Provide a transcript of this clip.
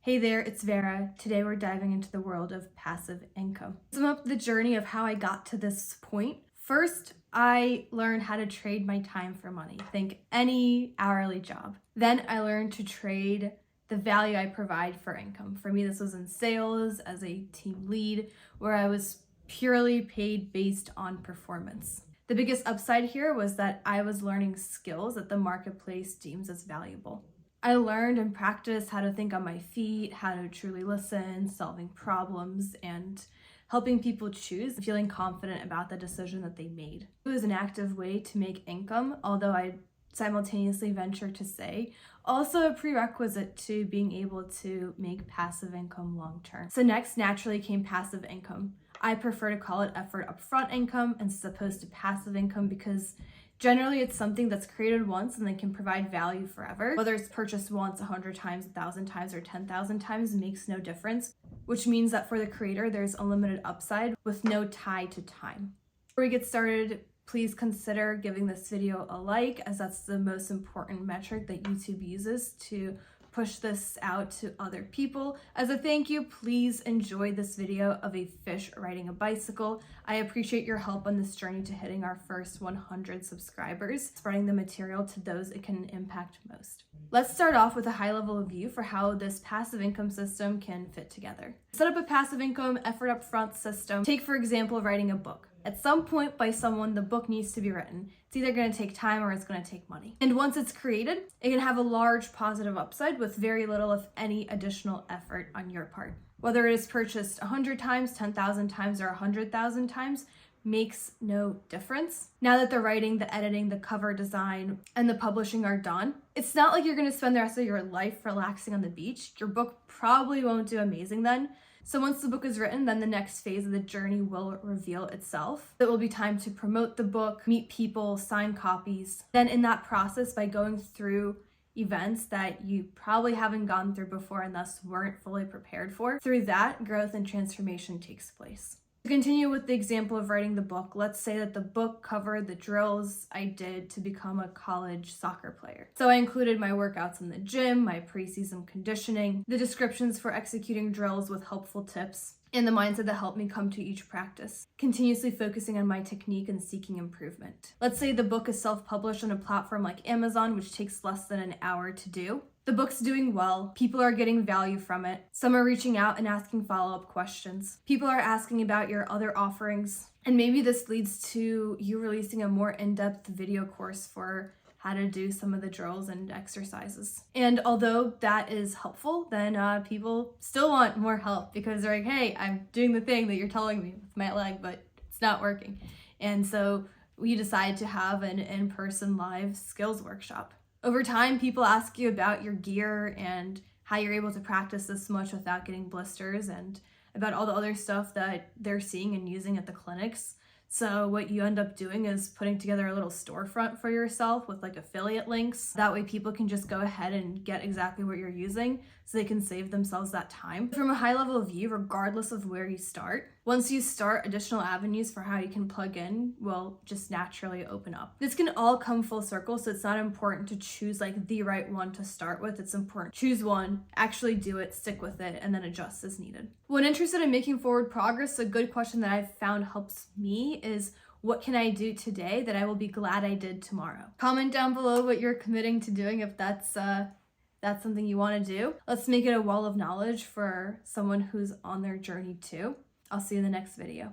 Hey there, it's Vera. Today we're diving into the world of passive income. Sum up the journey of how I got to this point. First, I learned how to trade my time for money. Think any hourly job. Then I learned to trade the value I provide for income. For me, this was in sales as a team lead, where I was purely paid based on performance. The biggest upside here was that I was learning skills that the marketplace deems as valuable. I learned and practiced how to think on my feet, how to truly listen, solving problems, and helping people choose, feeling confident about the decision that they made. It was an active way to make income, although I simultaneously venture to say, also a prerequisite to being able to make passive income long term. So next naturally came passive income. I prefer to call it effort upfront income as opposed to passive income because generally it's something that's created once and then can provide value forever. Whether it's purchased once 100 times, 1,000 times, or 10,000 times makes no difference, which means that for the creator, there's unlimited upside with no tie to time. Before we get started, please consider giving this video a like, as that's the most important metric that YouTube uses to push this out to other people. As a thank you, please enjoy this video of a fish riding a bicycle. I appreciate your help on this journey to hitting our first 100 subscribers, spreading the material to those it can impact most. Let's start off with a high-level view for how this passive income system can fit together. Set up a passive income effort upfront system. Take, for example, writing a book. At some point by someone, the book needs to be written. It's either going to take time or it's going to take money. And once it's created, it can have a large positive upside with very little, if any, additional effort on your part. Whether it is purchased 100 times, 10,000 times, or 100,000 times, makes no difference. Now that the writing, the editing, the cover design, and the publishing are done, it's not like you're going to spend the rest of your life relaxing on the beach. Your book probably won't do amazing then. So once the book is written, then the next phase of the journey will reveal itself. It will be time to promote the book, meet people, sign copies. Then in that process, by going through events that you probably haven't gone through before and thus weren't fully prepared for, through that, growth and transformation takes place. To continue with the example of writing the book, let's say that the book covered the drills I did to become a college soccer player. So I included my workouts in the gym, my preseason conditioning, the descriptions for executing drills with helpful tips, and the mindset that helped me come to each practice, continuously focusing on my technique and seeking improvement. Let's say the book is self-published on a platform like Amazon, which takes less than an hour to do. The book's doing well, people are getting value from it, some are reaching out and asking follow-up questions. People are asking about your other offerings, and maybe this leads to you releasing a more in-depth video course for how to do some of the drills and exercises. And although that is helpful, then people still want more help because they're like, hey, I'm doing the thing that you're telling me with my leg, but it's not working. And so we decided to have an in-person live skills workshop. Over time, people ask you about your gear and how you're able to practice this much without getting blisters and about all the other stuff that they're seeing and using at the clinics. So what you end up doing is putting together a little storefront for yourself with like affiliate links. That way people can just go ahead and get exactly what you're using so they can save themselves that time. From a high level view, regardless of where you start, once you start, additional avenues for how you can plug in will just naturally open up. This can all come full circle, so it's not important to choose like the right one to start with. It's important to choose one, actually do it, stick with it, and then adjust as needed. When interested in making forward progress, a good question that I've found helps me is, what can I do today that I will be glad I did tomorrow? Comment down below what you're committing to doing if that's something you want to do. Let's make it a wall of knowledge for someone who's on their journey too. I'll see you in the next video.